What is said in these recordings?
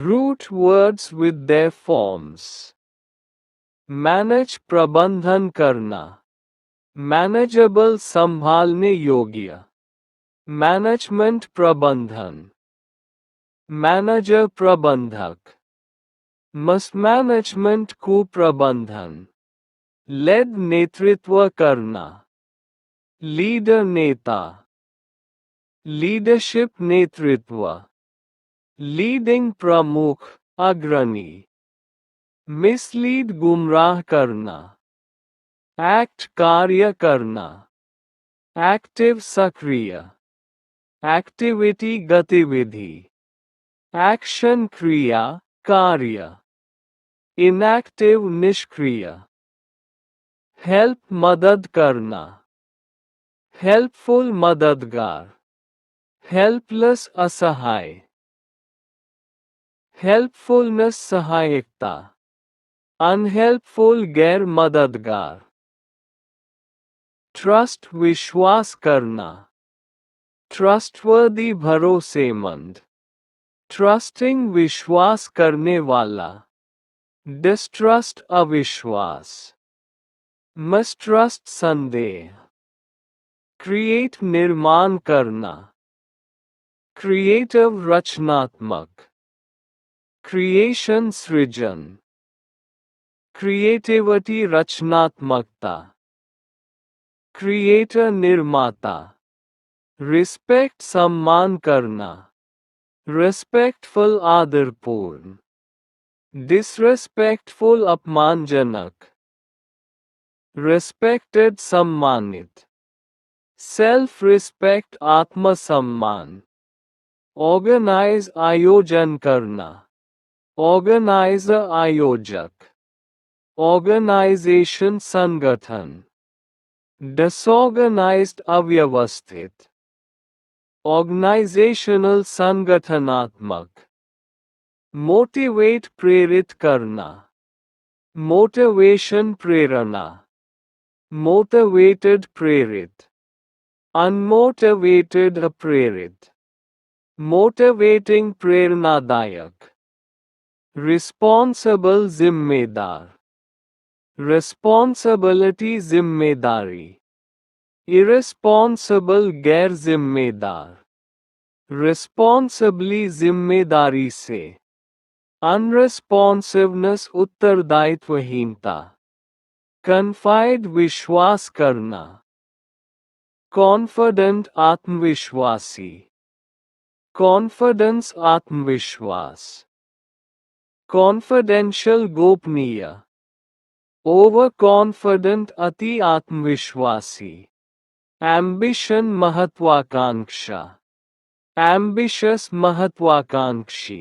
Root words with their forms. Manage प्रबंधन करना. Manageable संभालने योग्य. Management प्रबंधन. Manager प्रबंधक. Mismanagement कुप्रबंधन. Led नेतृत्व करना. Leader नेता. Leadership नेतृत्व. Leading प्रमुख, अग्रणी. Mislead गुमराह करना. Act कार्य करना. Active सक्रिय. Activity गतिविधि. Action क्रिया, कार्य. Inactive निष्क्रिय. Help मदद करना. Helpful मददगार. Helpless असहाय. Helpfulness सहायकता. Unhelpful गैर मददगार. Trust विश्वास करना. Trustworthy भरोसेमंद. Trusting विश्वास करने वाला. Distrust अविश्वास. Mistrust संदेह. Create निर्माण करना. Creative रचनात्मक. Creation सृजन. Creativity रचनात्मकता. Creator निर्माता. Respect सम्मान करना. Respectful आदरपूर्ण. Disrespectful अपमानजनक. Respected सम्मानित. Self-respect आत्मसम्मान. Organize आयोजन करना. Organizer आयोजक. Organization संगठन. Disorganized अव्यवस्थित. Organizational संगठनात्मक. Motivate प्रेरित करना. Motivation प्रेरणा. Motivated प्रेरित. Unmotivated अप्रेरित. Motivating प्रेरणादायक. Responsible जिम्मेदार. Responsibility जिम्मेदारी. Irresponsible गैर जिम्मेदार. Responsibly जिम्मेदारी से. Unresponsiveness उत्तरदायित्वहीनता. Confide विश्वास करना. Confident आत्मविश्वासी. Confidence आत्मविश्वास. Confidential गोपनीय. Overconfident अति आत्मविश्वासी. Ambition महत्वाकांक्षा. Ambitious महत्वाकांक्षी.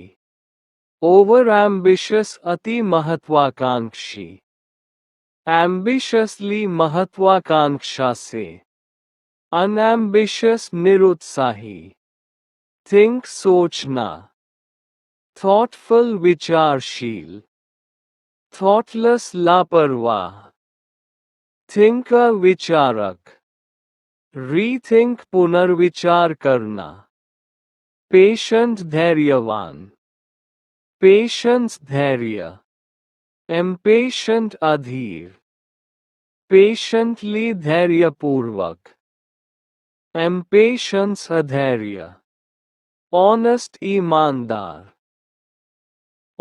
Overambitious अति महत्वाकांक्षी. Ambitiously महत्वाकांक्षा से. Unambitious निरुत्साही. Think सोचना. Thoughtful विचारशील. Thoughtless लापरवाह. Thinker विचारक. Rethink पुनर्विचार करना. Patient धैर्यवान. Patience धैर्य. Impatient अधीर. Patiently धैर्यपूर्वक. Impatience अधैर्य. Honest ईमानदार.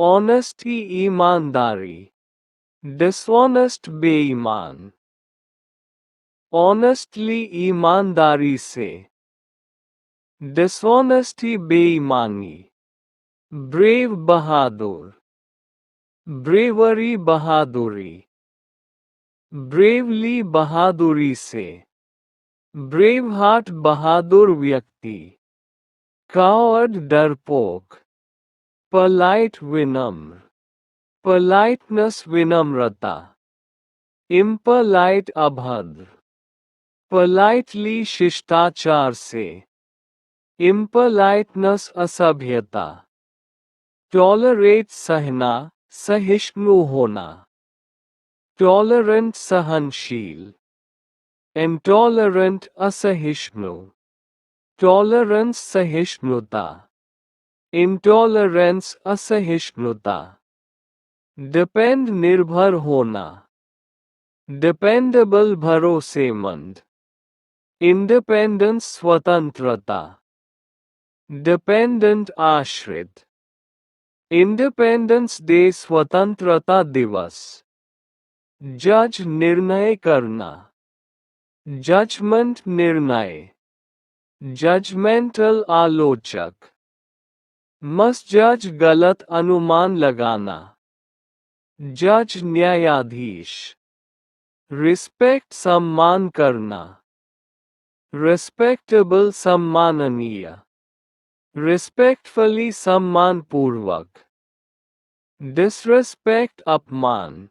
Honesty ईमानदारी. Dishonest बेईमान. Honestly ईमानदारी से. Dishonesty बेईमानी. Brave बहादुर. Bravery बहादुरी. Bravely बहादुरी से. Braveheart बहादुर व्यक्ति. Coward डरपोक. Polite विनम्र. Politeness विनम्रता. Impolite अभद्र. Politely शिष्टाचार से. Impoliteness असभ्यता. Tolerate सहना, सहिष्णु होना. Tolerant सहनशील. Intolerant असहिष्णु. Tolerance सहिष्णुता. इंटॉलरेंस असहिष्णुता। डिपेंड निर्भर होना। डिपेंडेबल भरोसेमंद। इंडिपेंडेंस स्वतंत्रता। डिपेंडेंट आश्रित। इंडिपेंडेंस डे स्वतंत्रता दिवस। जज निर्णय करना। जजमेंट निर्णय। जजमेंटल आलोचक। मसजज गलत अनुमान लगाना। जज न्यायाधीश। रिस्पेक्ट सम्मान करना। रिस्पेक्टेबल सम्माननीय। रिस्पेक्टफुली सम्मानपूर्वक। डिसरिस्पेक्ट अपमान।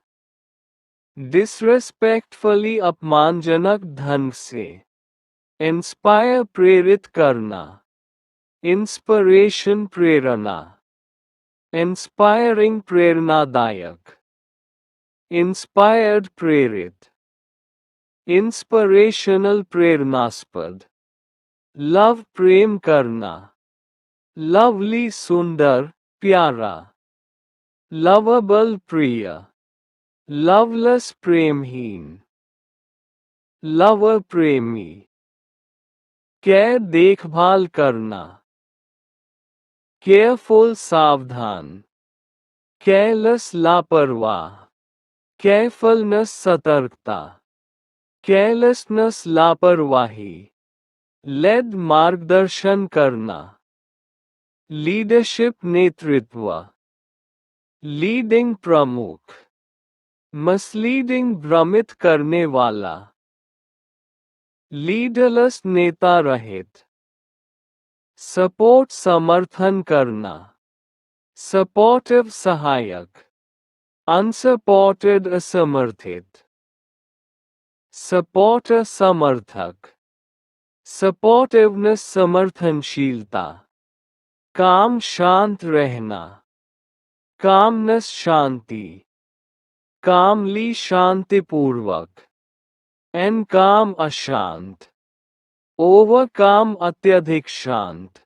डिसरिस्पेक्टफुली अपमानजनक ढंग से। इंस्पायर प्रेरित करना। इंस्पिरेशन प्रेरणा। इंस्पायरिंग प्रेरणादायक। इंस्पायर्ड प्रेरित। इंस्पिरेशनल प्रेरणास्पद। लव प्रेम करना। लवली सुंदर प्यारा। लवेबल प्रिय। लवलेस प्रेमहीन। लवर प्रेमी। केयर देखभाल करना। केयरफुल सावधान। केयरलेस लापरवाह। केयरफुलनेस सतर्कता। केयरलेसनेस लापरवाही। लेड मार्गदर्शन करना। लीडरशिप नेतृत्व। लीडिंग प्रमुख। मिसलीडिंग भ्रमित करने वाला। लीडरलेस नेता रहित। सपोर्ट समर्थन करना। सपोर्टिव सहायक। अनसपोर्टेड असमर्थित। सपोर्टर समर्थक। सपोर्टिवनेस समर्थनशीलता। काम शांत रहना। कामनेस शांति। कामली शांतिपूर्वक। एन काम अशांत। ओवर काम अत्यधिक शांत।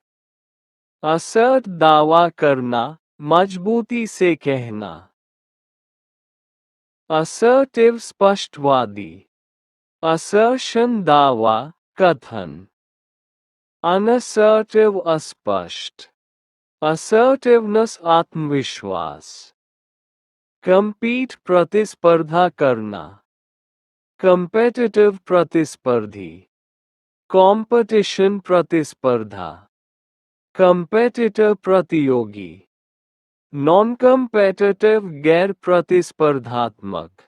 असर्ट दावा करना, मजबूती से कहना। असर्टिव स्पष्टवादी। असर्शन दावा, कथन। अनअसर्टिव अस्पष्ट। असर्टिवनेस आत्मविश्वास। कंपीट प्रतिस्पर्धा करना। कंपेटिटिव प्रतिस्पर्धी। कंपटीशन प्रतिस्पर्धा। कंपेटिटिव प्रतियोगी। नॉन कंपेटिटिव गैर प्रतिस्पर्धात्मक।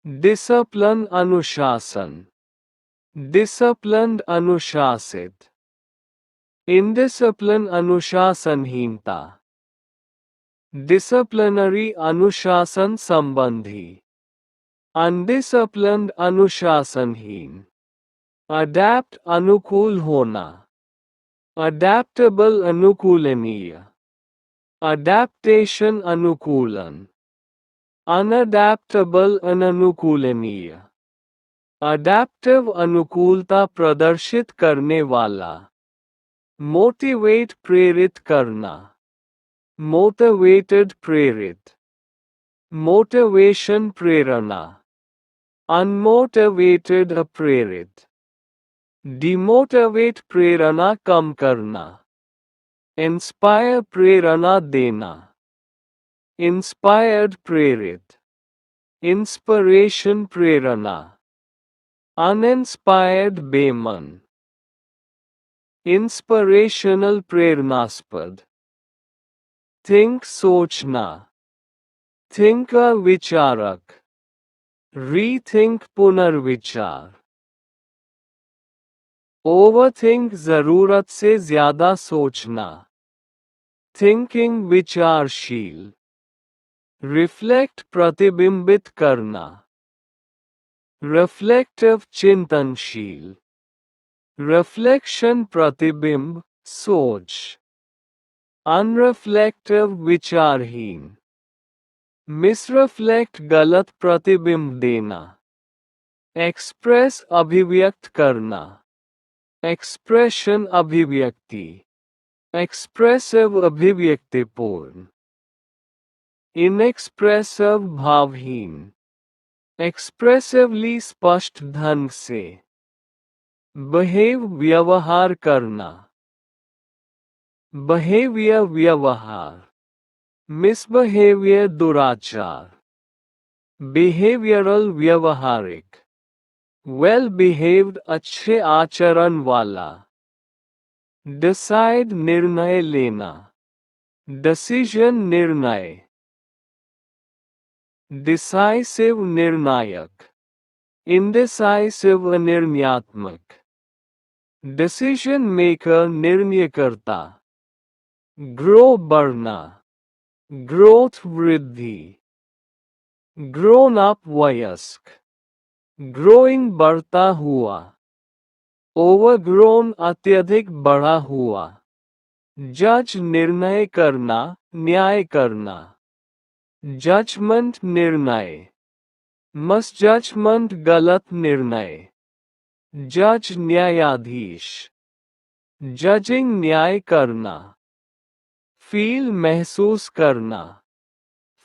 डिसिप्लिन अनुशासन। डिसिप्लिन्ड अनुशासित। इनडिसिप्लिन अनुशासनहीनता। डिसिप्लिनरी अनुशासन संबंधी। अनडिसिप्लिन्ड अनुशासनहीन। अडैप्ट अनुकूल होना। अडैप्टेबल अनुकूलनीय। अडैप्टेशन अनुकूलन। अनअडैप्टेबल अननुकूलनीय। अडैप्टिव अनुकूलता प्रदर्शित करने वाला। मोटिवेट प्रेरित करना। मोटिवेटेड प्रेरित। मोटिवेशन प्रेरणा। अनमोटिवेटेड अप्रेरित। डिमोटिवेट प्रेरणा कम करना। इंस्पायर प्रेरणा देना। इंस्पायर्ड प्रेरित। इंस्पिरेशन प्रेरणा। अनइंस्पायर्ड बेमन। इंस्पिरेशनल प्रेरणास्पद। थिंक सोचना। थिंकर विचारक। रीथिंक पुनर्विचार। ओवरथिंक जरूरत से ज्यादा सोचना। थिंकिंग विचारशील। रिफ्लेक्ट प्रतिबिंबित करना। रिफ्लेक्टिव चिंतनशील। रिफ्लेक्शन प्रतिबिंब, सोच। अनरिफ्लेक्टिव विचारहीन। मिसरिफ्लेक्ट गलत प्रतिबिंब देना। एक्सप्रेस अभिव्यक्त करना। एक्सप्रेशन अभिव्यक्ति। एक्सप्रेसिव अभिव्यक्तिपूर्ण, इनएक्सप्रेसिव भावहीन, एक्सप्रेसिवली स्पष्ट ढंग से, बिहेव व्यवहार करना, बिहेवियर व्यवहार, मिसबिहेवियर दुराचार, बिहेवियरल व्यवहारिक, वेल बिहेव्ड अच्छे आचरण वाला, डिसाइड निर्णय लेना, डिसीजन निर्णय, डिसाइसिव निर्णायक, इंडिसाइसिव निर्णयात्मक, डिसीजन मेकर निर्णयकर्ता, ग्रो बढ़ना, ग्रोथ वृद्धि, ग्रोन अप वयस्क, ग्रोइंग बढ़ता हुआ, ओवरग्रोन अत्यधिक बढ़ा हुआ, जज निर्णय करना, न्याय करना, जजमेंट निर्णय, मिसजजमेंट गलत निर्णय, जज न्यायाधीश, जजिंग न्याय करना, फील महसूस करना,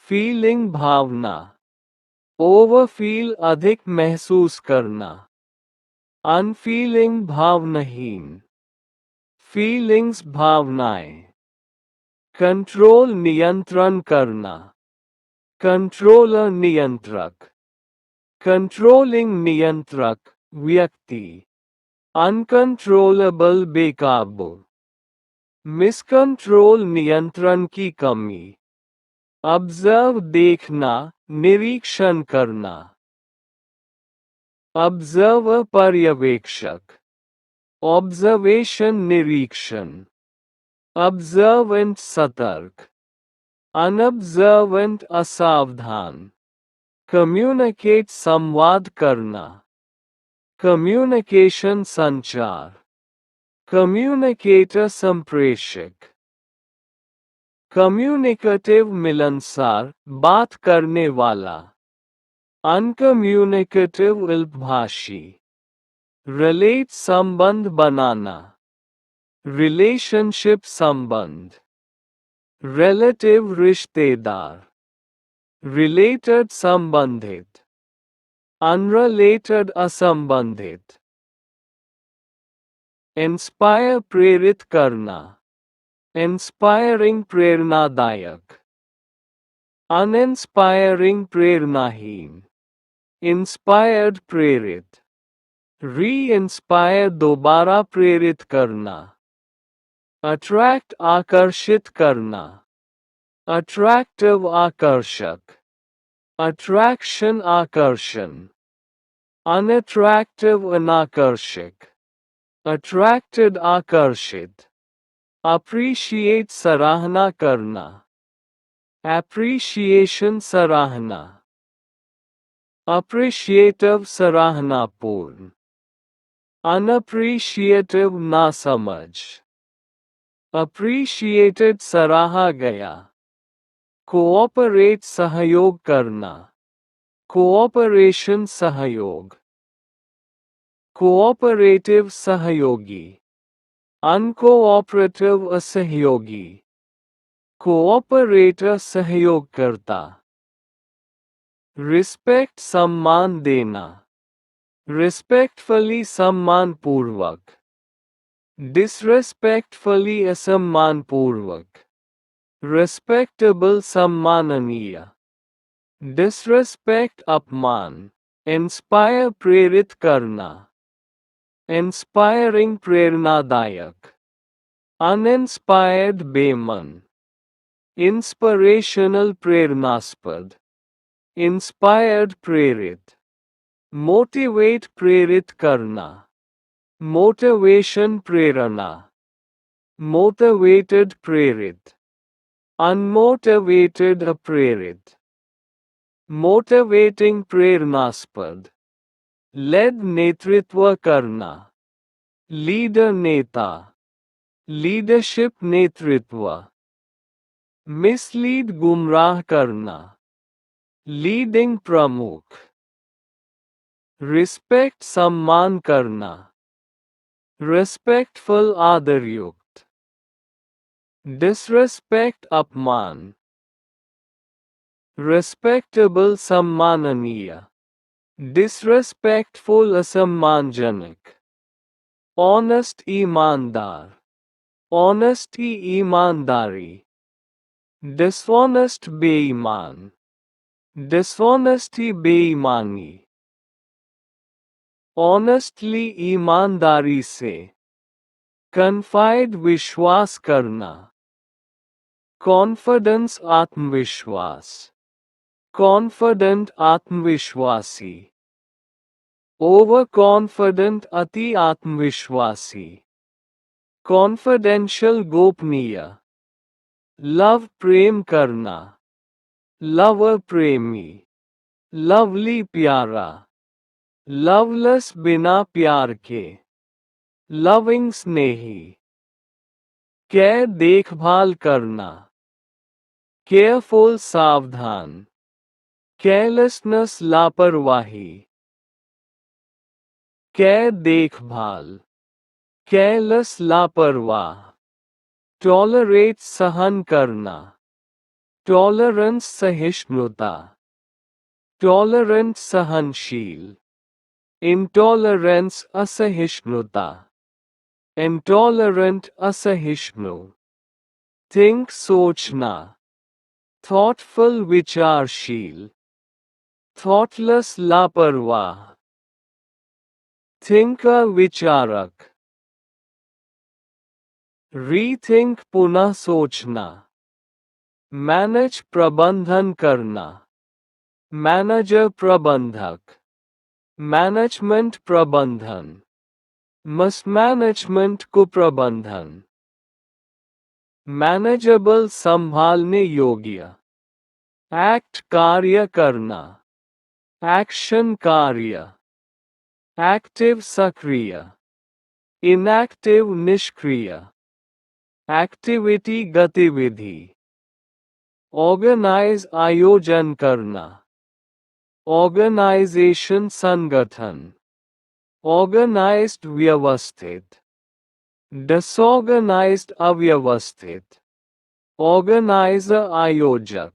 फीलिंग भावना, ओवरफील अधिक महसूस करना, अनफीलिंग भावनाहीन, फीलिंग्स भावनाएं, कंट्रोल नियंत्रण करना, कंट्रोलर नियंत्रक, कंट्रोलिंग नियंत्रक व्यक्ति, अनकंट्रोलेबल बेकाबू, मिसकंट्रोल नियंत्रण की कमी, ऑब्जर्व देखना, निरीक्षण करना, ऑब्जर्वर पर्यवेक्षक, ऑब्जर्वेशन निरीक्षण, ऑब्जर्वेंट सतर्क, अनऑब्जर्वेंट असावधान, कम्युनिकेट संवाद करना, कम्युनिकेशन संचार, कम्युनिकेटर संप्रेषक, कम्युनिकेटिव मिलनसार बात करने वाला, अनकम्युनिकेटिव अल्पभाषी, रिलेट संबंध बनाना, रिलेशनशिप संबंध, रिलेटिव रिश्तेदार, रिलेटेड संबंधित, अनरिलेटेड असंबंधित, इंस्पायर प्रेरित करना, इंस्पायरिंग प्रेरणादायक, अनइंस्पायरिंग प्रेरणाहीन, इंस्पायर्ड प्रेरित, री इंस्पायर दोबारा प्रेरित करना, अट्रैक्ट आकर्षित करना, अट्रैक्टिव आकर्षक, अट्रैक्शन आकर्षण, अनअट्रैक्टिव अनाकर्षक, अट्रैक्टेड आकर्षित, अप्रिशिएट सराहना करना, एप्रिशिएशन सराहना, अप्रिशिएटिव सराहनापूर्ण, अनअप्रिशिएटिव नासमझ, अप्रिशिएटेड सराहा गया, कोऑपरेट सहयोग करना, कोऑपरेशन सहयोग, कोऑपरेटिव सहयोगी, अनकोऑपरेटिव असहयोगी, कोऑपरेटर सहयोगकर्ता, रिस्पेक्ट सम्मान देना, रिस्पेक्टफुली सम्मानपूर्वक, डिसरिस्पेक्टफुली असम्मानपूर्वक, रिस्पेक्टेबल सम्माननीय, डिसरिस्पेक्ट अपमान, इंस्पायर प्रेरित करना, इंस्पायरिंग प्रेरणादायक, अनइंस्पायर्ड बेमन, इंस्पिरेशनल प्रेरणास्पद, इंस्पायर्ड प्रेरित, मोटिवेट प्रेरित करना, मोटिवेशन प्रेरणा, मोटिवेटेड प्रेरित, अनमोटिवेटेड अप्रेरित, मोटिवेटिंग प्रेरणास्पद, लेड नेतृत्व करना, लीडर नेता, लीडरशिप नेतृत्व, मिसलीड गुमराह करना, लीडिंग प्रमुख, रिस्पेक्ट सम्मान करना, रिस्पेक्टफुल आदरयुक्त, डिसरेस्पेक्ट अपमान, रिस्पेक्टेबल सम्माननीय, डिसरेस्पेक्टफुल असम्मानजनक, ऑनेस्ट ईमानदार, ऑनेस्टी ईमानदारी, डिसऑनेस्ट बेईमान, डिसऑनेस्टी बेईमानी, ऑनेस्टली ईमानदारी से, कन्फाइड विश्वास करना, कॉन्फिडेंस आत्मविश्वास, कॉन्फिडेंट आत्मविश्वासी, ओवर कॉन्फिडेंट अति आत्मविश्वासी, कॉन्फिडेंशियल गोपनीय, लव प्रेम करना, लवर प्रेमी, लवली प्यारा, लवलेस बिना प्यार के, लविंग स्नेही, केयर देखभाल करना, केयरफुल सावधान, केयरलेसनेस लापरवाही, केयर देखभाल, केयरलेस लापरवाह, टॉलरेट सहन करना, टॉलरेंस सहिष्णुता, टॉलरेंट सहनशील, इंटॉलरेंस असहिष्णुता, इंटॉलरेंट असहिष्णु, थिंक सोचना, थॉटफुल विचारशील, थॉटलेस लापरवाह, थिंकर विचारक, रीथिंक पुनः सोचना, मैनेज प्रबंधन करना, मैनेजर प्रबंधक, मैनेजमेंट प्रबंधन, मिसमैनेजमेंट कुप्रबंधन, मैनेजेबल संभालने योग्य, एक्ट कार्य करना, एक्शन कार्य, एक्टिव सक्रिय, इनएक्टिव निष्क्रिय, एक्टिविटी गतिविधि, ऑर्गेनाइज आयोजन करना, ऑर्गेनाइजेशन संगठन, ऑर्गेनाइज्ड व्यवस्थित, डिसऑर्गेनाइज्ड अव्यवस्थित, ऑर्गेनाइजर आयोजक,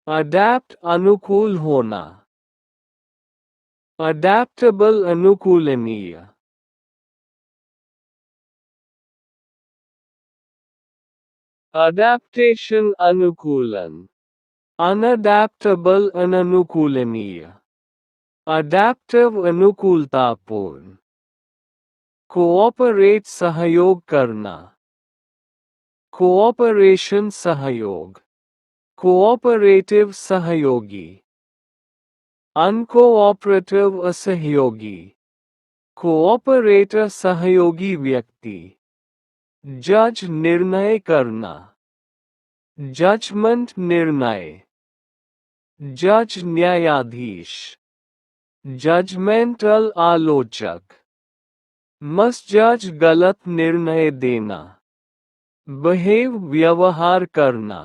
अडैप्ट अनुकूल होना, अडैप्टेबल अनुकूलनीय, अडैप्टेशन अनुकूलन, अनअडैप्टेबल अननुकूलनीय, अडैप्टिव अनुकूलतापूर्ण, कोऑपरेट सहयोग करना, कोऑपरेशन सहयोग, कोऑपरेटिव सहयोगी, अनकोऑपरेटिव असहयोगी, कोऑपरेटर सहयोगी व्यक्ति, जज निर्णय करना, जजमेंट निर्णय, जज न्यायाधीश, जजमेंटल आलोचक, मसजज गलत निर्णय देना, बिहेव व्यवहार करना,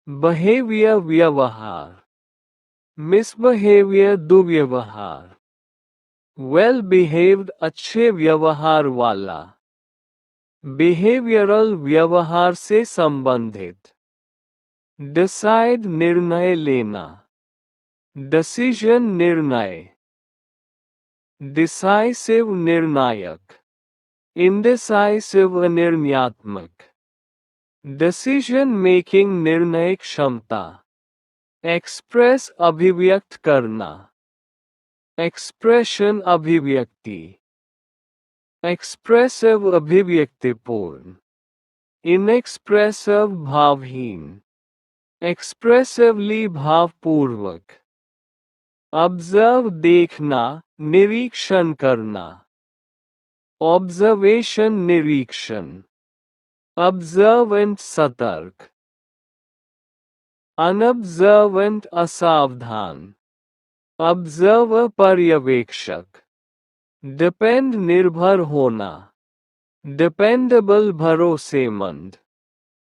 बिहेवियर व्यवहार, मिसबिहेवियर दुर्व्यवहार, वेल बिहेव्ड अच्छे व्यवहार वाला, बिहेवियरल व्यवहार से संबंधित, डिसाइड निर्णय लेना, डिसीजन निर्णय, डिसाइसिव निर्णायक, इंडिसाइसिव निर्णयात्मक, डिसीजन मेकिंग निर्णय क्षमता, एक्सप्रेस अभिव्यक्त करना, एक्सप्रेशन अभिव्यक्ति, एक्सप्रेसिव अभिव्यक्तिपूर्ण, इनएक्सप्रेसिव भावहीन, एक्सप्रेसिवली भावपूर्वक, ऑब्जर्व देखना, निरीक्षण करना, ऑब्जर्वेशन निरीक्षण, ऑब्जर्वेंट सतर्क, अनऑब्जर्वेंट असावधान, ऑब्जर्वर पर्यवेक्षक, डिपेंड निर्भर होना, डिपेंडेबल भरोसेमंद,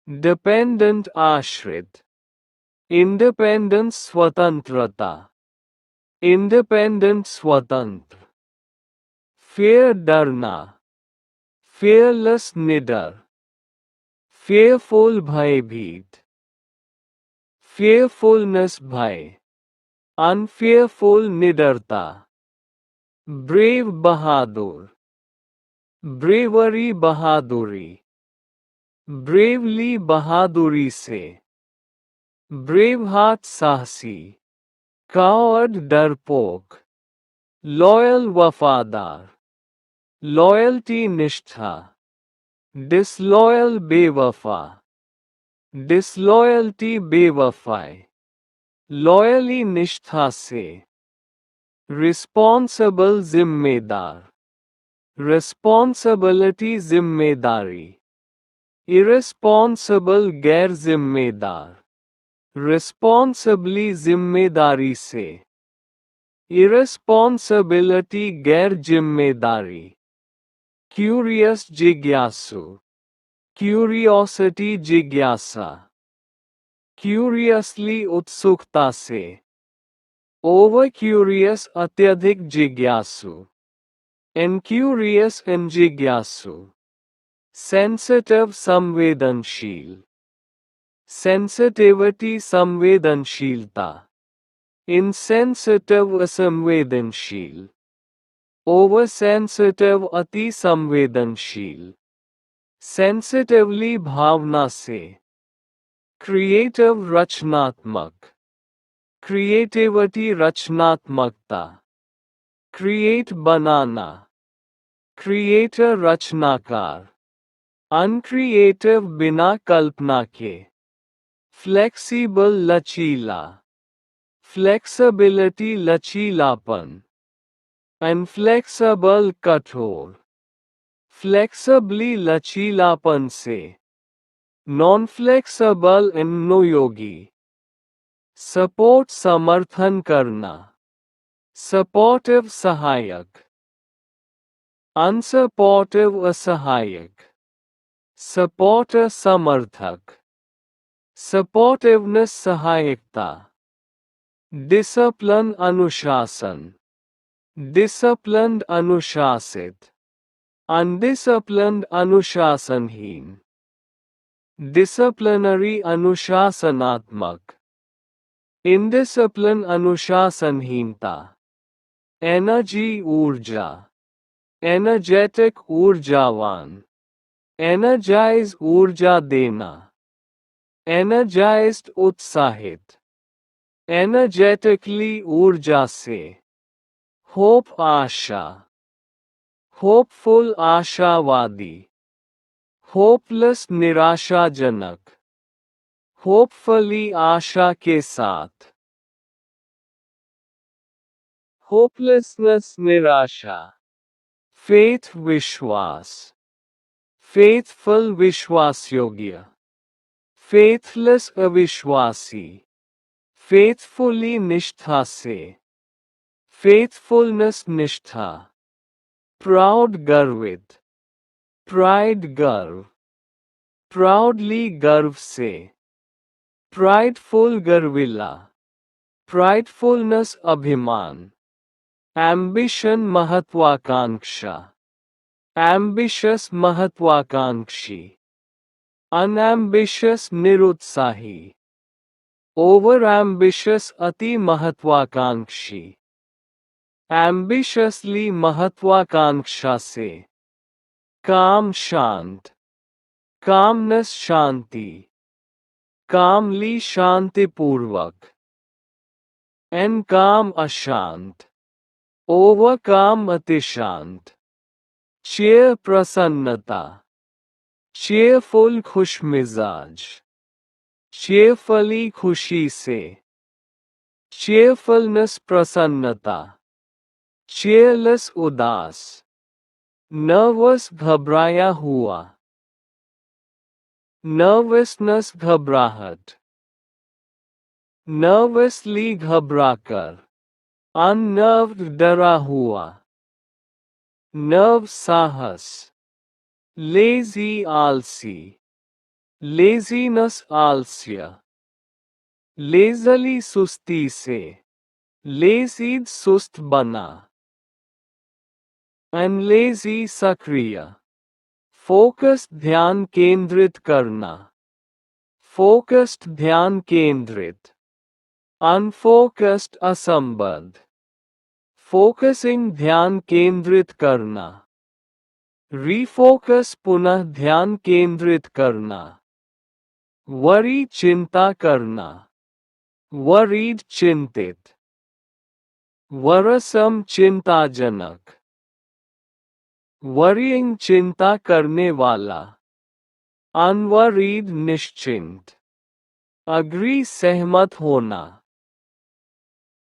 डिपेंडेंट आश्रित, इंडिपेंडेंस स्वतंत्रता, इंडिपेंडेंट स्वतंत्र, फेयर डरना, फेयरलेस निडर, fearful भयभीत, fearfulness भय, unfearful निडरता, brave बहादुर, bravery बहादुरी, bravely बहादुरी से, brave heart साहसी, coward डरपोक, loyal वफादार, loyalty निष्ठा, disloyal बेवफा, disloyalty बेवफाई, loyally निष्ठा से, responsible जिम्मेदार, responsibility जिम्मेदारी, irresponsible गैर जिम्मेदार, responsibly जिम्मेदारी से, irresponsibility गैर जिम्मेदारी, curious जिज्ञासु, curiosity जिज्ञासा, curiously उत्सुकता से, over curious अत्यधिक जिज्ञासु, incurious जिज्ञासु, sensitive संवेदनशील, sensitivity संवेदनशीलता, insensitive असंवेदनशील, oversensitive अति संवेदनशील, sensitively भावना से, creative रचनात्मक, creativity रचनात्मकता, create बनाना, creator रचनाकार, uncreative बिना कल्पना के, flexible लचीला, flexibility लचीलापन, inflexible कठोर, flexibly लचीलापन से, non-flexible योगी, support समर्थन करना, supportive सहायक, unsupportive असहायक, supporter समर्थक, supportiveness सहायकता, discipline अनुशासन, disciplined अनुशासित, undisciplined अनुशासनहीन, disciplinary अनुशासनात्मक, indiscipline अनुशासनहीनता, energy ऊर्जा, energetic ऊर्जावान, energize ऊर्जा देना, energized उत्साहित, energetically ऊर्जा से, hope आशा, hopeful आशावादी, hopeless निराशाजनक, hopefully आशा के साथ, hopelessness निराशा, faith विश्वास, faithful विश्वासयोग्य, faithless अविश्वासी, faithfully निष्ठा से, faithfulness निष्ठा, proud गर्वित, pride गर्व, proudly गर्व से, prideful गर्विला, pridefulness अभिमान, ambition महत्वाकांक्षा, ambitious महत्वाकांक्षी, unambitious निरुत्साही, overambitious अति महत्वाकांक्षी, ambitiously महत्वाकांक्षा से, काम शांत, calmness शांति, calmly शांतिपूर्वक, एनकाम अशांत, overcome अतिशांत, cheer प्रसन्नता, cheerful खुशमिजाज, cheerfully खुशी से, cheerfulness प्रसन्नता, cheerless उदास, nervous घबराया हुआ, nervousness घबराहट, nervously घबराकर, unnerved डरा हुआ, nerve साहस, lazy आलसी, laziness आलस्य, lazily सुस्ती से, lazy सुस्त बना, unlazy सक्रिय, फोकस ध्यान केंद्रित करना, फोकस्ड ध्यान केंद्रित, अनफोकस्ड असंबद्ध, फोकसिंग ध्यान केंद्रित करना, रीफोकस पुनः ध्यान केंद्रित करना, वरी चिंता करना, वरीड चिंतित, वरसम चिंताजनक, वरीइंग चिंता करने वाला, अनवरीड निश्चिंत, अग्री सहमत होना,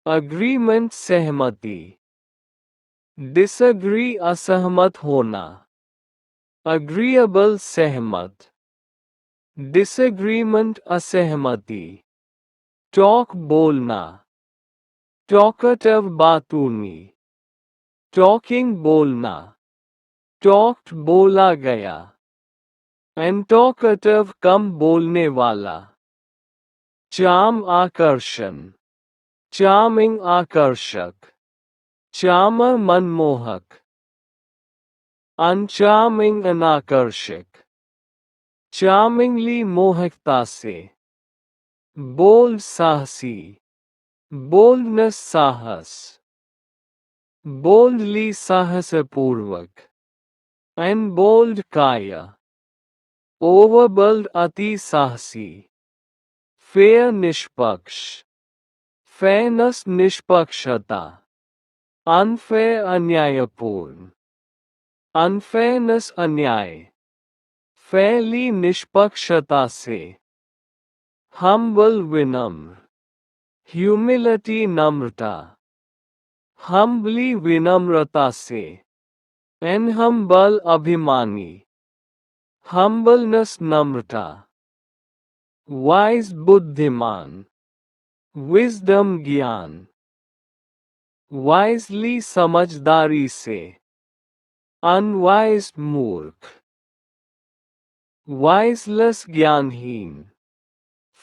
अग्रीमेंट सहमति, डिसएग्री असहमत होना, अग्रीएबल सहमत, डिसएग्रीमेंट असहमति, टॉक बोलना, टॉकटिव बातूनी, टॉकिंग बोलना, टॉक्ड बोला गया, एंटॉकटिव कम बोलने वाला, चार्म आकर्षण, चार्मिंग आकर्षक, चार्मर मनमोहक, अनचार्मिंग अनाकर्षक, चार्मिंगली मोहकता से, बोल्ड साहसी, बोल्डनेस साहस, बोल्डली साहसपूर्वक, एनबोल्ड काया, ओवरबोल्ड अति साहसी, फेयर निष्पक्ष, फेयरनेस निष्पक्षता, अनफेयर अन्यायपूर्ण, अनफेयरनेस अन्याय, फेयरली निष्पक्षता से, हम्बल विनम्र, ह्यूमिलिटी नम्रता, हम्बली विनम्रता से, एनहम्बल अभिमानी, हम्बलनेस नम्रता, वाइज बुद्धिमान, विजडम ज्ञान, वाइजली समझदारी से, अनवाइज मूर्ख, वाइजलेस ज्ञानहीन,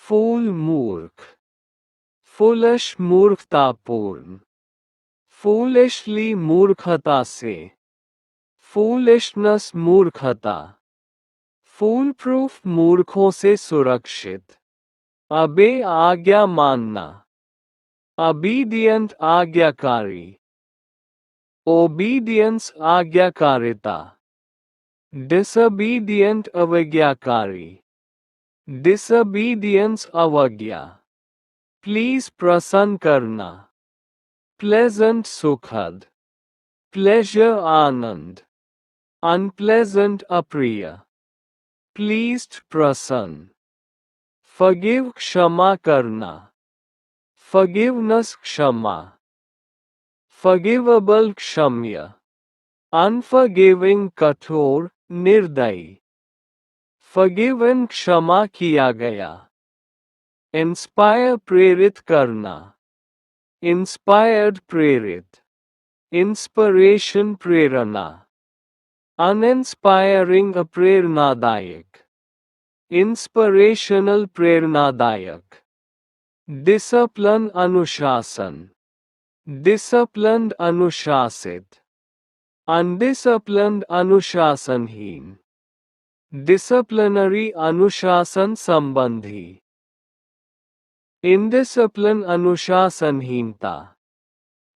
फूल मूर्ख, फुलिश मूर्खतापूर्ण, फूलिशली मूर्खता से, फूलिशनेस मूर्खता, फूल प्रूफ मूर्खों से सुरक्षित, अबे आज्ञा मानना, obedient आज्ञाकारी, obedience आज्ञाकारिता, disobedient अवज्ञाकारी, disobedience अवज्ञा, please प्रसन्न करना, pleasant सुखद, pleasure आनंद, unpleasant अप्रिय, pleased प्रसन्न, forgive क्षमा करना, forgiveness क्षमा, forgivable क्षम्य, unforgiving कठोर, निर्दयी, forgiven क्षमा किया गया, इंस्पायर प्रेरित करना, इंस्पायर्ड प्रेरित, इंस्पिरेशन प्रेरणा, अनइंस्पायरिंग अप्रेरणादायक, इंस्पिरेशनल प्रेरणादायक, डिसिप्लिन अनुशासन, डिसिप्लिन्ड अनुशासित, अनडिसिप्लिन्ड अनुशासनहीन, डिसिप्लिनरी अनुशासन संबंधी, इनडिसिप्लिन अनुशासनहीनता,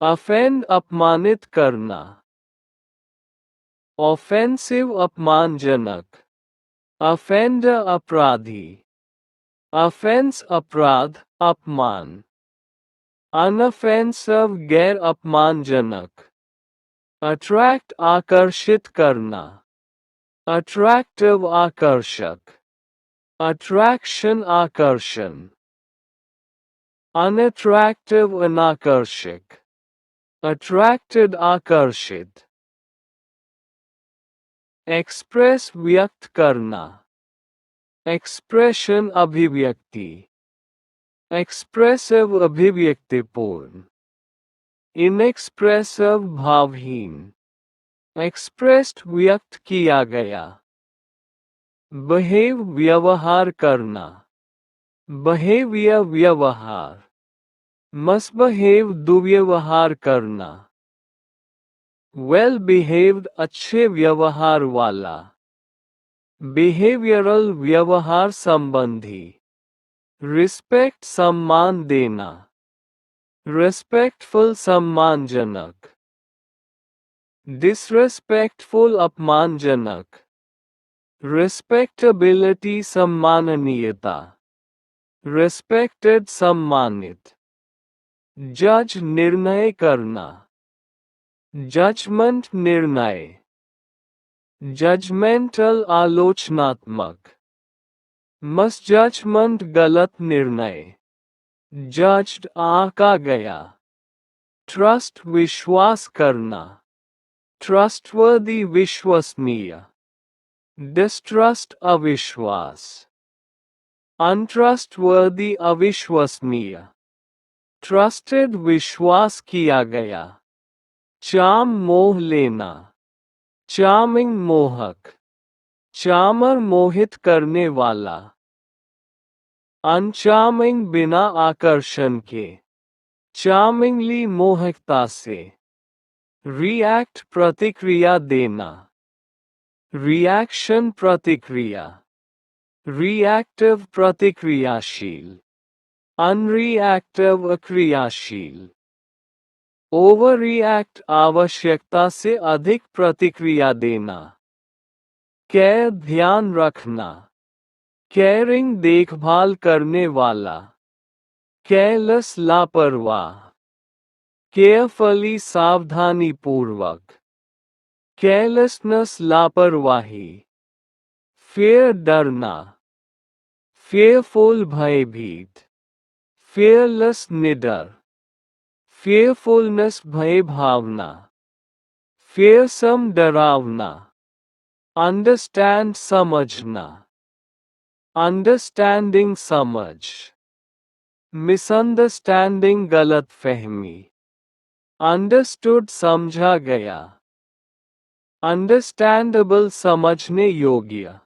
ऑफेंड अपमानित करना, ऑफेंसिव अपमानजनक, ऑफेंडर अपराधी, ऑफेंस अपराध, अपमान, अनऑफेंसिव गैर अपमानजनक, अट्रैक्ट आकर्षित करना, अट्रैक्टिव आकर्षक, अट्रैक्शन आकर्षण, अनअट्रैक्टिव अनाकर्षक, अट्रैक्टेड आकर्षित, एक्सप्रेस व्यक्त करना, एक्सप्रेशन अभिव्यक्ति, एक्सप्रेसिव अभिव्यक्तिपूर्ण, इनएक्सप्रेसिव भावहीन, एक्सप्रेस्ड व्यक्त किया गया, बिहेव व्यवहार करना, बिहेवियर व्यवहार, मिसबिहेव दुर्व्यवहार करना, वेल बिहेव्ड अच्छे व्यवहार वाला, बिहेवियरल व्यवहार संबंधी। रिस्पेक्ट सम्मान देना। रिस्पेक्टफुल सम्मानजनक। डिसरिस्पेक्टफुल अपमानजनक। रिस्पेक्टेबिलिटी सम्माननीयता। रिस्पेक्टेड सम्मानित। जज निर्णय करना। जजमेंट निर्णय। जजमेंटल आलोचनात्मक। मिसजजमेंट गलत निर्णय। जज्ड आंका गया। ट्रस्ट विश्वास करना। ट्रस्टवर्दी विश्वसनीय। डिस्ट्रस्ट अविश्वास। अनट्रस्टवर्दी अविश्वसनीय। ट्रस्टेड विश्वास किया गया। चार्म मोह लेना। चार्मिंग मोहक। चार्मर मोहित करने वाला। अनचार्मिंग बिना आकर्षण के। चार्मिंगली मोहकता से। रिएक्ट प्रतिक्रिया देना। रिएक्शन प्रतिक्रिया। रिएक्टिव प्रतिक्रियाशील। अनरिएक्टिव अक्रियाशील। ओवर रिएक्ट आवश्यकता से अधिक प्रतिक्रिया देना। केयर ध्यान रखना। केयरिंग देखभाल करने वाला। केयरलेस लापरवाह। केयरफुली सावधानीपूर्वक। केयरलेसनेस लापरवाही। फियर डरना। फेयरफुल भयभीत। फेयरलेस निडर। फेयरफुलनेस भय भावना। फेयरसम डरावना। अंडरस्टैंड समझना। अंडरस्टैंडिंग समझ। मिसअंडरस्टैंडिंग गलत फहमी। अंडरस्टूड समझा गया। अंडरस्टैंडेबल समझने योग्य।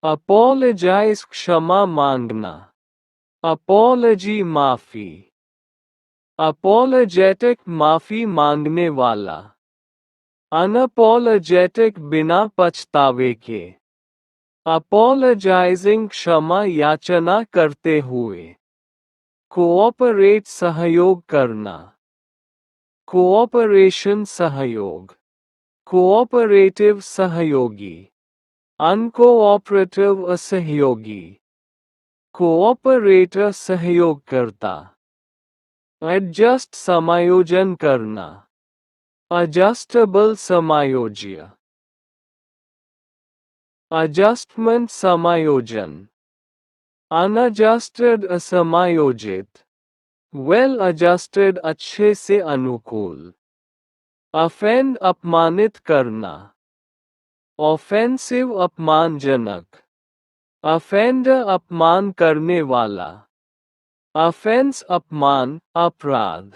अपोलोजाइज क्षमा मांगना। अपोलॉजी माफी। अपोलोजेटिक माफी मांगने वाला। अनअपोलोजेटिक बिना पछतावे के। अपोलोजाइजिंग क्षमा याचना करते हुए। कोऑपरेट सहयोग करना। कोऑपरेशन सहयोग। कोऑपरेटिव सहयोगी। अनकोऑपरेटिव असहयोगी। कोऑपरेटर सहयोगकर्ता। एडजस्ट समायोजन करना। एडजस्टेबल समायोज्य। एडजस्टमेंट समायोजन। अनएडजस्टेड असमायोजित। वेल एडजस्टेड अच्छे से अनुकूल। ऑफेंड अपमानित करना। ऑफेंसिव अपमानजनक। ऑफेंडर अपमान करने वाला। ऑफेंस अपमान अपराध।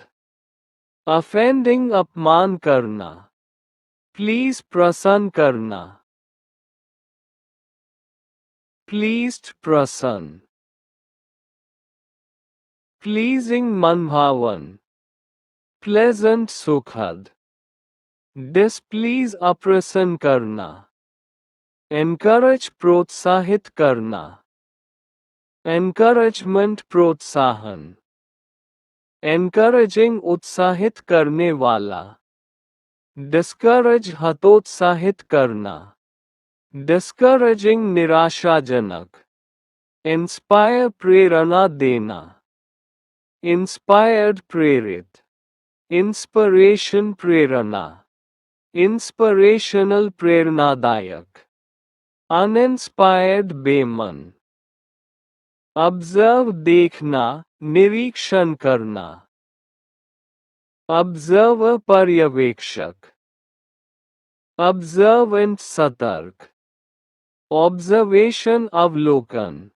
ऑफेंडिंग अपमान करना। प्लीज प्रसन्न करना। प्लीज्ड प्रसन्न। प्लीजिंग मनभावन। प्लेजेंट सुखद। डिसप्लीज अप्रसन्न करना। एनकरेज प्रोत्साहित करना। एनकरेजमेंट प्रोत्साहन। एनकरेजिंग उत्साहित करने वाला। डिस्करेज हतोत्साहित करना। डिस्करेजिंग निराशाजनक। इंस्पायर प्रेरणा देना। इंस्पायर्ड प्रेरित। इंस्पिरेशन प्रेरणा। इंस्पिरेशनल प्रेरणादायक। अनइंस्पायर्ड बेमन। ऑब्जर्व देखना, निरीक्षण करना। ऑब्जर्वर पर्यवेक्षक। ऑब्जर्वेंट सतर्क। ऑब्जर्वेशन अवलोकन।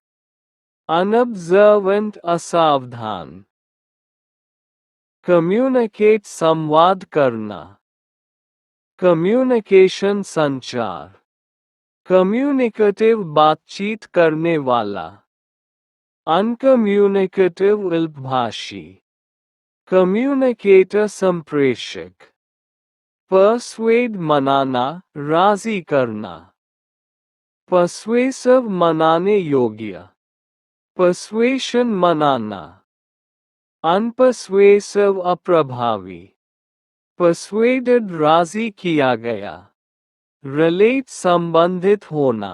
अनऑब्जर्वेंट असावधान। कम्युनिकेट संवाद करना। कम्युनिकेशन संचार। कम्युनिकेटिव बातचीत करने वाला। अनकम्युनिकेटिव अल्पभाषी। कम्युनिकेटर संप्रेषक। पर्सुएड मनाना, राजी करना। persuasive मनाने योग्य, persuasion मनाना, unpersuasive अप्रभावी, persuaded राजी किया गया, relate संबंधित होना,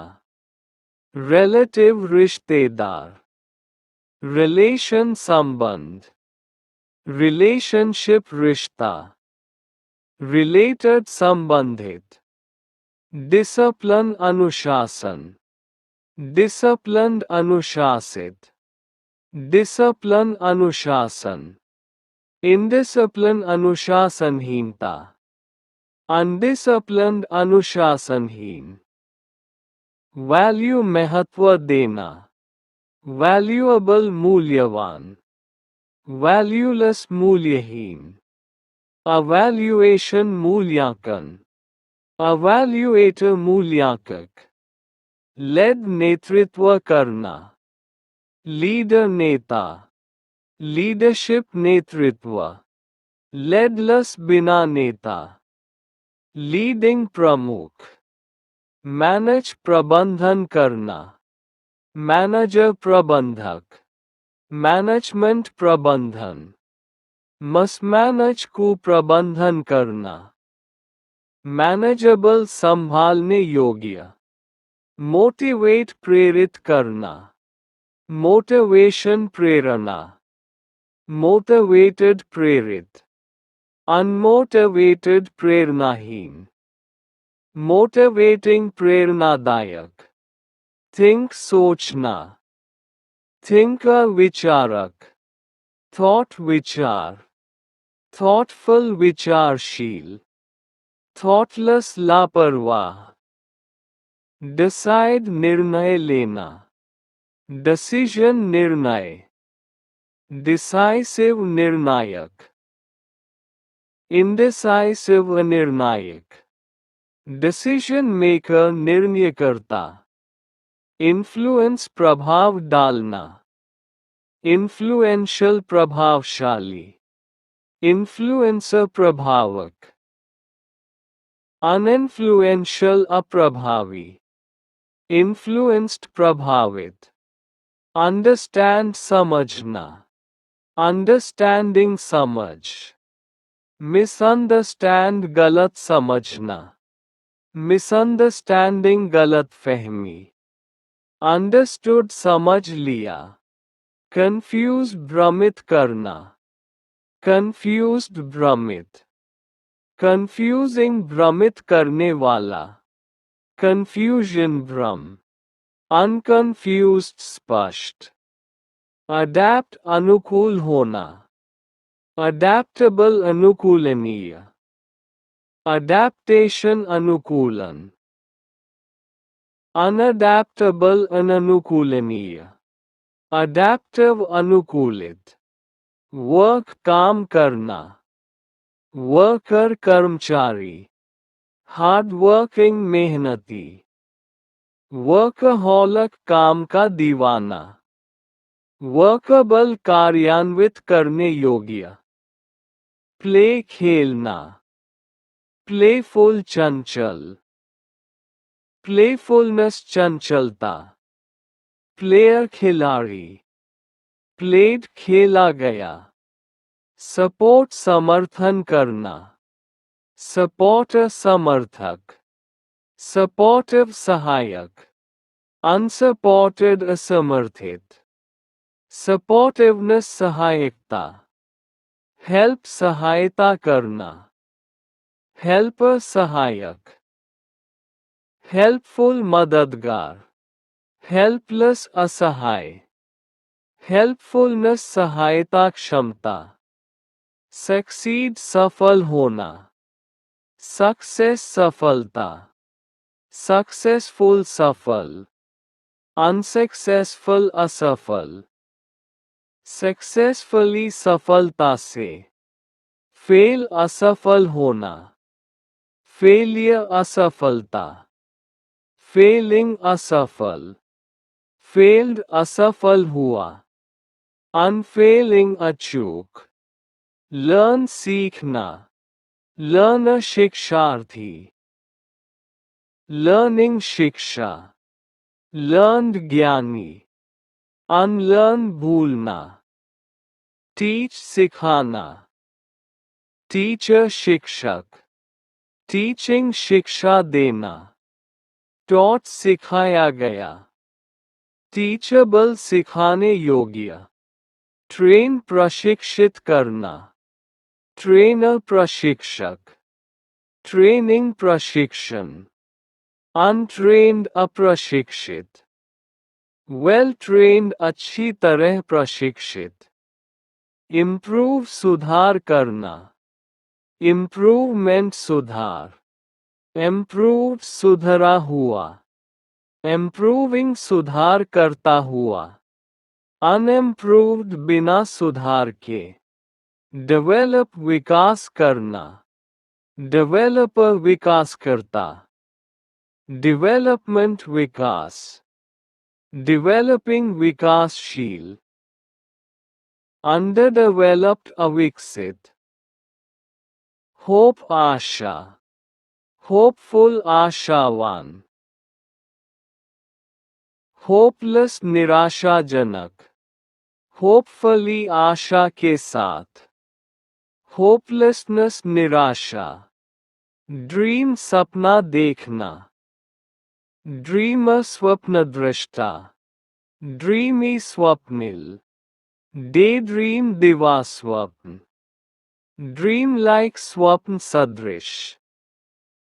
relative रिश्तेदार, relation संबंध, relationship रिश्ता, related संबंधित, discipline अनुशासन, disciplined अनुशासित, discipline अनुशासन, indiscipline अनुशासनहीनता, undisciplined अनुशासनहीन, value महत्व देना, valuable मूल्यवान, valueless मूल्यहीन, evaluation मूल्यांकन, evaluator मूल्यांकक, led नेतृत्व करना, लीडर नेता, लीडरशिप नेतृत्व, लेडलेस बिना नेता, लीडिंग प्रमुख, मैनेज प्रबंधन करना, मैनेजर प्रबंधक, मैनेजमेंट प्रबंधन, मसमैनेज को प्रबंधन करना, मैनेजेबल संभालने योग्य, मोटिवेट प्रेरित करना, मोटिवेशन प्रेरणा, मोटिवेटेड प्रेरित, अनमोटिवेटेड प्रेरणाहीन, मोटिवेटिंग प्रेरणादायक, थिंक सोचना, थिंकर विचारक, थॉट विचार, थॉटफुल विचारशील, थॉटलेस लापरवाह, डिसाइड निर्णय लेना, डिसीजन निर्णय, डिसाइसिव निर्णायक, इंडिसाइसिव निर्णायक, डिसीजन मेकर निर्णयकर्ता, इन्फ्लुएंस प्रभाव डालना, इन्फ्लुएंशियल प्रभावशाली, इन्फ्लुएंसर प्रभावक, अनइन्फ्लुएंशियल अप्रभावी, इन्फ्लुएंस्ड प्रभावित, अंडरस्टैंड समझना, अंडरस्टैंडिंग समझ, मिसअंडरस्टैंड गलत समझना, मिसअंडरस्टैंडिंग गलत फहमी, अंडरस्टूड समझ लिया, कंफ्यूज भ्रमित करना, कंफ्यूज्ड भ्रमित, कंफ्यूजिंग भ्रमित करने वाला, कंफ्यूजन भ्रम, अनकंफ्यूज्ड स्पष्ट, अडैप्ट अनुकूल होना, अडैप्टेबल अनुकूलनीय, अडैप्टेशन अनुकूलन, अनअडैप्टेबल अननुकूलनीय, अडैप्टिव अनुकूलित, वर्क काम करना, वर्कर कर्मचारी, हार्ड वर्किंग मेहनती, वर्कहॉलिक काम का दीवाना, वर्कबल कार्यान्वित करने योग्य, प्ले खेलना, प्लेफुल चंचल, प्लेफुलनेस चंचलता, प्लेयर खिलाड़ी, प्लेड खेला गया, सपोर्ट समर्थन करना, सपोर्टर समर्थक, सपोर्टिव सहायक, अनसपोर्टेड असमर्थित, सपोर्टिवनेस सहायकता, हेल्प सहायता करना, हेल्पर सहायक, हेल्पफुल मददगार, हेल्पलेस असहाय, हेल्पफुलनेस सहायता क्षमता, सक्सीड सफल होना, सक्सेस सफलता, सक्सेसफुल सफल, अनसक्सेसफुल असफल, सक्सेसफुली सफलता से, फेल असफल होना, फेलियर असफलता, फेलिंग असफल, फेल्ड असफल हुआ, अनफेलिंग अचूक, लर्न सीखना, लर्नर शिक्षार्थी, लर्निंग शिक्षा, learned ज्ञानी, unlearn भूलना, teach सिखाना, teacher शिक्षक, teaching शिक्षा देना, taught सिखाया गया, teachable सिखाने योग्य, train प्रशिक्षित करना, trainer प्रशिक्षक, training प्रशिक्षण, untrained अप्रशिक्षित, well trained अच्छी तरह प्रशिक्षित, improve सुधार करना, improvement सुधार, improved सुधरा हुआ, improving सुधार करता हुआ, unimproved बिना सुधार के, develop विकास करना, developer विकास करता, development विकास, developing विकासशील, underdeveloped अविकसित, hope आशा, hopeful आशावान, hopeless निराशाजनक, hopefully आशा के साथ, hopelessness निराशा, ड्रीम सपना देखना, ड्रीमर स्वप्नदृष्टा, ड्रीमी स्वप्निल, डे ड्रीम दिवास्वप्न, ड्रीम लाइक स्वप्न सदृश,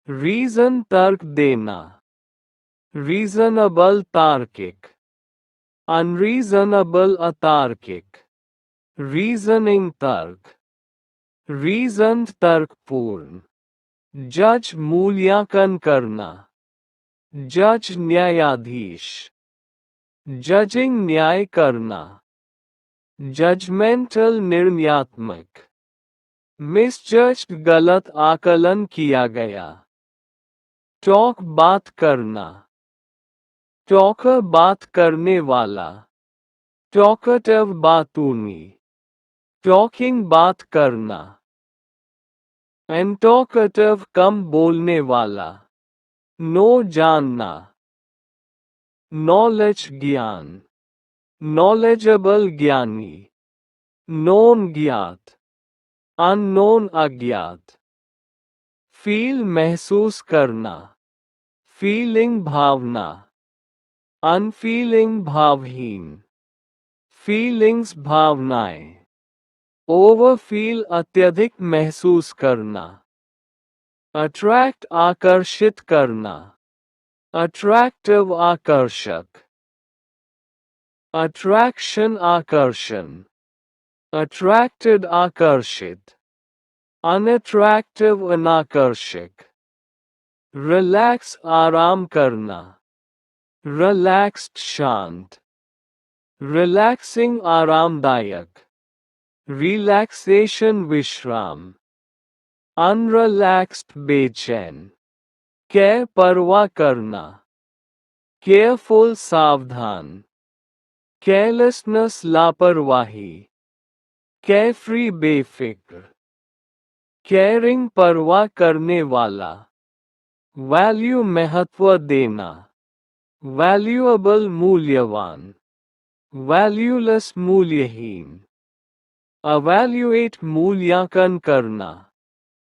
रीजन तर्क देना, रीजनेबल तार्किक, अनरीजनेबल अतार्किक, रीजनिंग तर्क, रीजन तर्कपूर्ण, जज मूल्यांकन करना, जज न्यायाधीश, जजिंग न्याय करना, जजमेंटल निर्णयात्मक, मिसजज्ड गलत आकलन किया गया, टॉक बात करना, टॉकर बात करने वाला, टॉकटिव बातूनी, टॉकिंग बात करना, एंटॉकटिव कम बोलने वाला, नो जानना, नॉलेज ज्ञान, नॉलेजेबल ज्ञानी, नोन ज्ञात, अननोन अज्ञात, फील महसूस करना, फीलिंग भावना, अनफीलिंग भावहीन, फीलिंग्स भावनाएं, ओवरफील अत्यधिक महसूस करना, अट्रैक्ट आकर्षित करना, अट्रैक्टिव आकर्षक, अट्रैक्शन आकर्षण, अट्रैक्टेड आकर्षित, अनअट्रैक्टिव अनाकर्षक, रिलैक्स आराम करना, रिलैक्स्ड शांत, रिलैक्सिंग आरामदायक, रिलैक्सेशन विश्राम, अनरिलैक्स्ड बेचैन, केयर परवाह करना, केयरफुल सावधान, केयरलेसनेस लापरवाही, केयरफ्री बेफिक्र, केयरिंग परवाह करने वाला, वैल्यू महत्व देना, वैल्यूएबल मूल्यवान, वैल्यूलेस मूल्यहीन, अवैल्यूएट मूल्यांकन करना,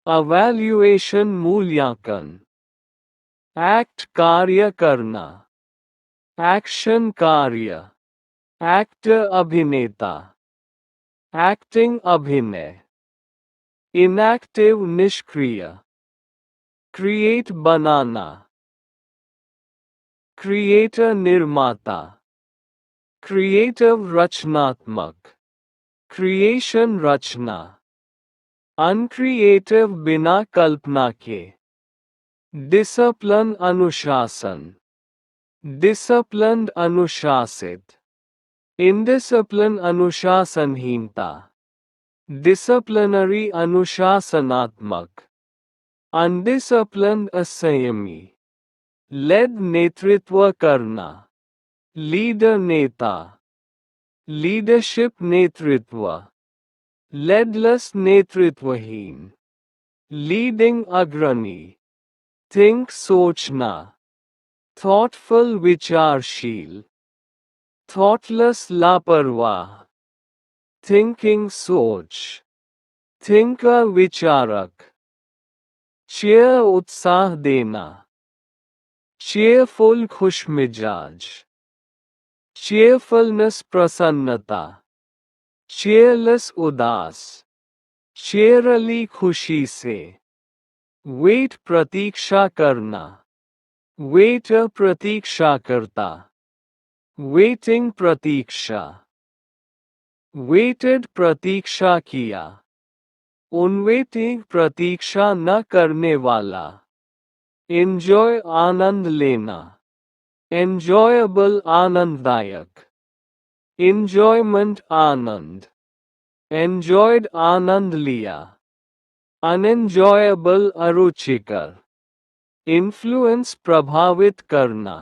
अवैल्यूएशन मूल्यांकन, एक्ट कार्य करना, एक्शन कार्य, एक्टर अभिनेता, एक्टिंग अभिनय, इनएक्टिव निष्क्रिय, क्रिएट बनाना, क्रिएटर निर्माता, क्रिएटिव रचनात्मक, क्रिएशन रचना, अनक्रिएटिव बिना कल्पना के, डिसिप्लिन अनुशासन, डिसिप्लिन्ड अनुशासित, इनडिसिप्लिन अनुशासनहीनता, डिसिप्लिनरी अनुशासनात्मक, अनडिसिप्लिन्ड असंयमी, लेड नेतृत्व करना, लीडर नेता, लीडरशिप नेतृत्व, लेडलेस नेतृत्वहीन, लीडिंग अग्रणी, थिंक सोचना, thoughtful विचारशील, thoughtless लापरवाह, thinking सोच, thinker विचारक, cheer उत्साह देना, cheerful खुशमिजाज, cheerfulness प्रसन्नता, cheerless उदास, cheerily खुशी से, wait प्रतीक्षा करना, waiter प्रतीक्षा करता, waiting प्रतीक्षा, waited प्रतीक्षा किया, unwaiting प्रतीक्षा न करने वाला, enjoy आनंद लेना, enjoyable आनंददायक, enjoyment आनंद, enjoyed आनंद लिया, unenjoyable अरुचिकर, influence प्रभावित करना,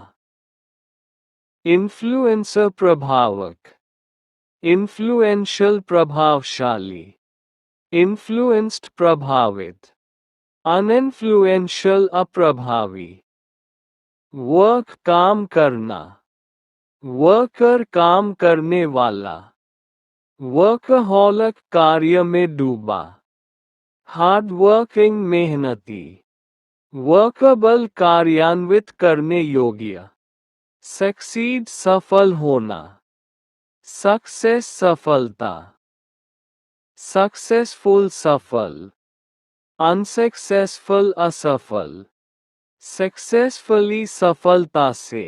influencer प्रभावक, influential प्रभावशाली, influenced प्रभावित, uninfluential अप्रभावी, work काम करना, worker काम करने वाला, workaholic कार्य में डूबा, hardworking मेहनती, workable कार्यान्वित करने योग्य, succeed सफल होना, सक्सेस सफलता, सक्सेसफुल सफल, अनसक्सेसफुल असफल, सक्सेसफुली सफलता से,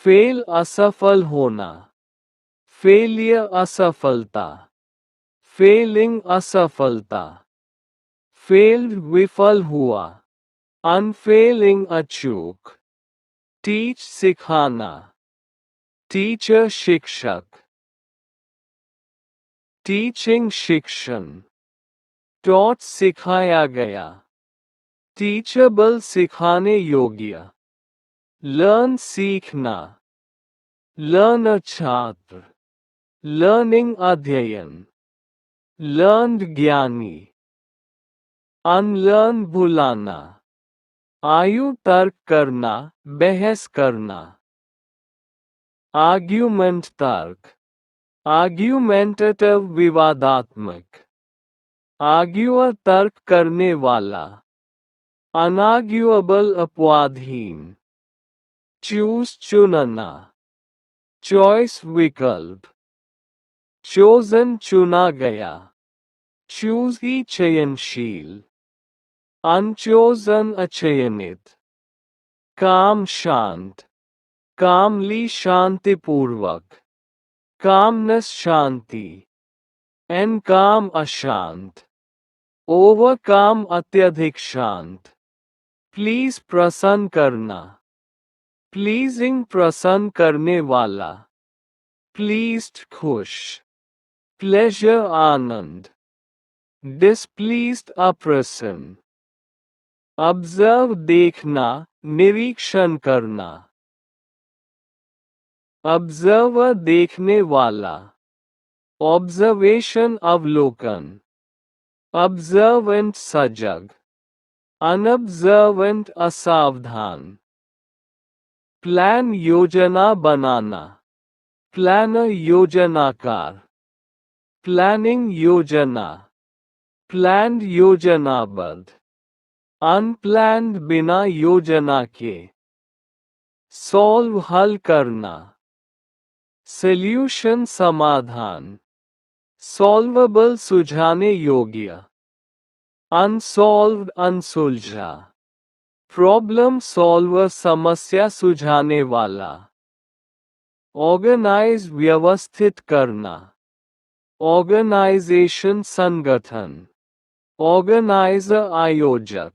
फेल असफल होना, फेलियर असफलता, फेलिंग असफलता, फेल्ड विफल हुआ, अनफेलिंग अचूक, टीच सिखाना, टीचर शिक्षक, टीचिंग शिक्षण, टॉट सिखाया गया, टीचेबल सिखाने योग्य, लर्न सीखना, लर्नर छात्र, लर्निंग अध्ययन, लर्नड ज्ञानी, अनलर्न भुलाना, आयु तर्क करना, बहस करना, आर्ग्यूमेंट तर्क, आर्ग्यूमेंटेटिव विवादात्मक, आर्ग्यूअर तर्क करने वाला, अनआर्ग्यूएबल अपवादहीन, चूज चुनना, चॉइस विकल्प, चोजन चुना गया, चूज ही चयनशील, अनचोजन अचयनित, काम शांत, कामली शांतिपूर्वक, कामनेस शांति, एन काम अशांत, ओवर काम अत्यधिक शांत, प्लीज प्रसन्न करना, प्लीजिंग प्रसन्न करने वाला, प्लीज्ड खुश, प्लेजर आनंद, डिस्प्लीज्ड अप्रसन्न, ऑब्जर्व देखना, निरीक्षण करना, ऑब्जर्वर देखने वाला, ऑब्जर्वेशन अवलोकन, ऑब्जर्वेंट सजग, अनऑब्जर्वेंट असावधान, प्लान योजना बनाना, प्लानर योजनाकार, प्लानिंग योजना, प्लान्ड योजनाबद्ध, अनप्लान्ड बिना योजना के, सॉल्व हल करना, सॉल्यूशन समाधान, सॉल्वेबल सुझाने योग्य, अनसॉल्व्ड अनसुलझा, प्रॉब्लम सॉल्वर समस्या सुझाने वाला, ऑर्गेनाइज व्यवस्थित करना, ऑर्गेनाइजेशन संगठन, ऑर्गेनाइजर आयोजक,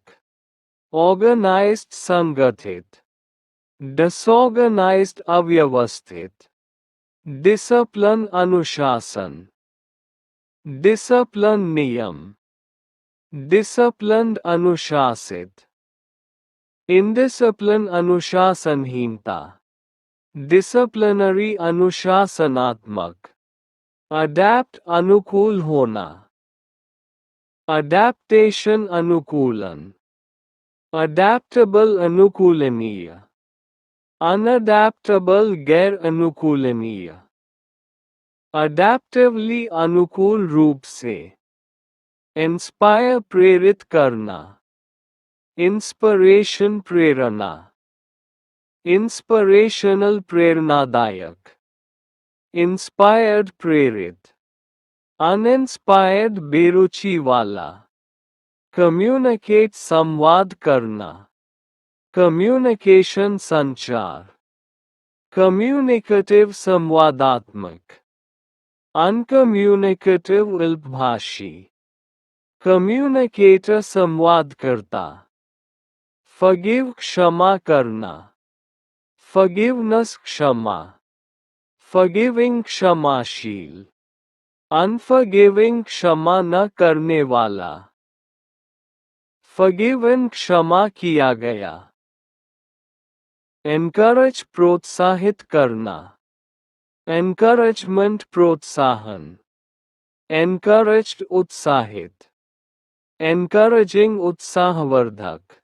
ऑर्गेनाइज्ड संगठित, डिसऑर्गेनाइज्ड अव्यवस्थित, डिसिप्लिन अनुशासन, डिसिप्लिन नियम, डिसिप्लिन्ड अनुशासित, इनडिसिप्लिन अनुशासनहीनता, डिसिप्लिनरी अनुशासनात्मक, अडैप्ट अनुकूल होना, अडैप्टेशन अनुकूलन, अडैप्टेबल अनुकूलनीय, अनअडैप्टेबल गैर अनुकूलनीय, अडैप्टिवली अनुकूल रूप से, इंस्पायर प्रेरित करना, इंस्पिरेशन प्रेरणा, इंस्पिरेशनल प्रेरणादायक, इंस्पायर्ड प्रेरित, अनइंस्पायर्ड बेरुचि वाला, कम्युनिकेट संवाद करना, कम्युनिकेशन संचार, कम्युनिकेटिव संवादात्मक, अनकम्युनिकेटिव अल्पभाषी, कम्युनिकेटर संवाद करता, फॉरगिव क्षमा करना, फॉरगिवनेस क्षमा, फॉरगिविंग क्षमाशील, अनफॉरगिविंग क्षमा न करने वाला, फॉरगिवन क्षमा किया गया, एनकरेज प्रोत्साहित करना, एनकरेजमेंट प्रोत्साहन, एनकरेज्ड उत्साहित, एनकरेजिंग उत्साहवर्धक,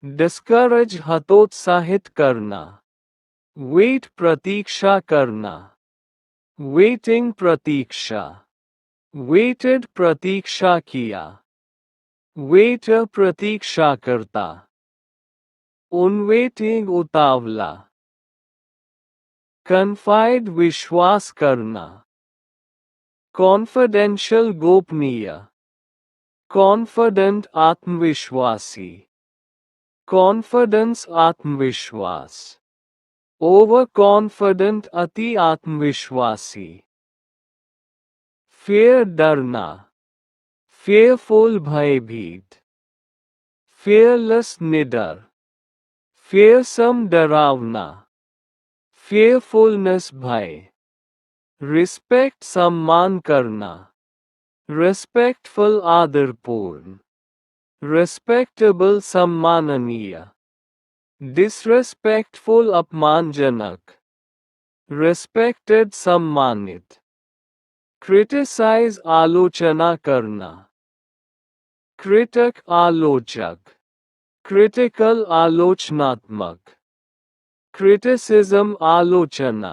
डिस्करेज हतोत्साहित करना, वेट प्रतीक्षा करना, वेटिंग प्रतीक्षा, वेटेड प्रतीक्षा किया, वेटर प्रतीक्षा करता, उनवेटिंग उतावला, कन्फाइड विश्वास करना, कॉन्फिडेंशियल गोपनीय, कॉन्फिडेंट आत्मविश्वासी, कॉन्फिडेंस आत्मविश्वास, ओवर कॉन्फिडेंट अति आत्मविश्वासी, फियर डरना, फेयरफुल भयभीत, फेयरलेस निडर, फेयरसम डरावना, फेयरफुलनेस भय, रिस्पेक्ट सम्मान करना, रिस्पेक्टफुल आदरपूर्ण, रिस्पेक्टेबल सम्माननीय, डिसरिस्पेक्टफुल अपमानजनक, रिस्पेक्टेड सम्मानित, क्रिटिसाइज आलोचना करना, क्रिटिक आलोचक, क्रिटिकल आलोचनात्मक, क्रिटिसिज्म आलोचना,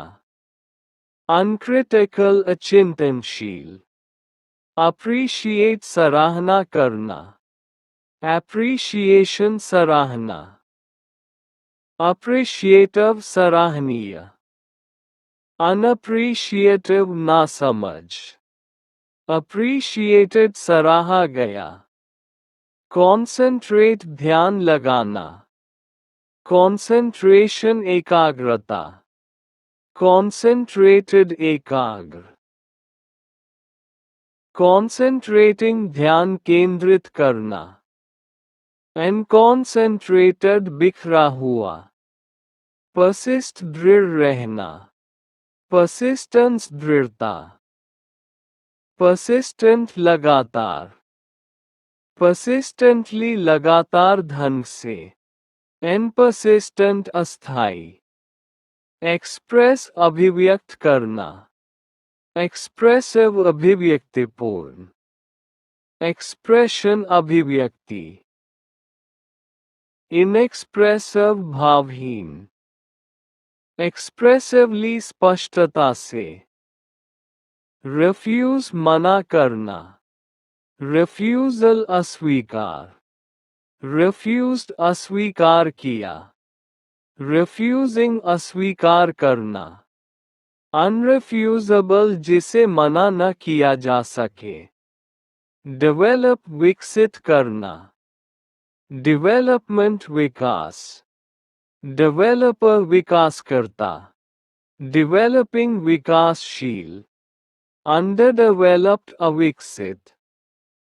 अनक्रिटिकल अचिंतनशील, अप्रिशिएट सराहना करना, एप्रिशिएशन सराहना, अप्रिशिएटिव सराहनीय, अनअप्रिशिएटिव नासमझ, अप्रिशिएटेड सराहा गया, कॉन्सेंट्रेट ध्यान लगाना, कॉन्सेंट्रेशन एकाग्रता, कॉन्सेंट्रेटेड एकाग्र, कॉन्सेंट्रेटिंग ध्यान केंद्रित करना, अनकॉन्सेंट्रेटेड बिखरा हुआ, परसिस्ट दृढ़ रहना, परसिस्टेंस दृढ़ता, परसिस्टेंट लगातार, परसिस्टेंटली लगातार ढंग से, इनपरसिस्टेंट अस्थाई, एक्सप्रेस अभिव्यक्त करना, एक्सप्रेसिव अभिव्यक्तिपूर्ण, एक्सप्रेशन अभिव्यक्ति, इनएक्सप्रेसिव भावहीन, एक्सप्रेसिवली स्पष्टता से, रिफ्यूज मना करना, रिफ्यूजल अस्वीकार, रिफ्यूज्ड अस्वीकार किया, रिफ्यूजिंग अस्वीकार करना, अनरिफ्यूजेबल जिसे मना न किया जा सके, डेवलप विकसित करना, डेवलपमेंट विकास, डेवलपर विकास करता, डेवलपिंग विकासशील, अंडरडेवलप्ड अविकसित,